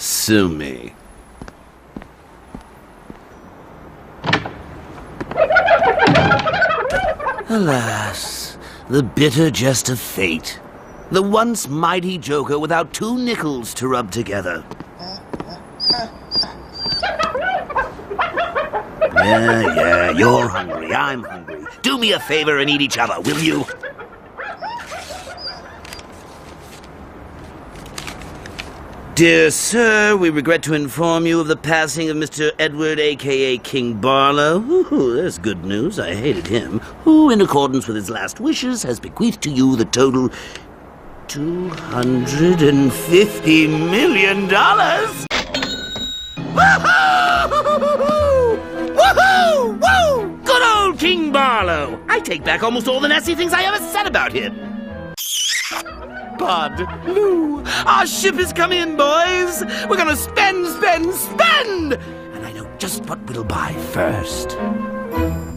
Sue me. Alas, the bitter jest of fate. The once mighty Joker without 2 nickels to rub together. Yeah, you're hungry, I'm hungry. Do me a favor and eat each other, will you? Dear sir, we regret to inform you of the passing of Mr. Edward, a.k.a. King Barlow. Ooh, there's good news. I hated him. Who, in accordance with his last wishes, has bequeathed to you the total $250 million. Woohoo! Woohoo! Woo! Good old King Barlow! I take back almost all the nasty things I ever said about him. Bud, Lou, our ship is coming in, boys. We're gonna spend! And I know just what we'll buy first.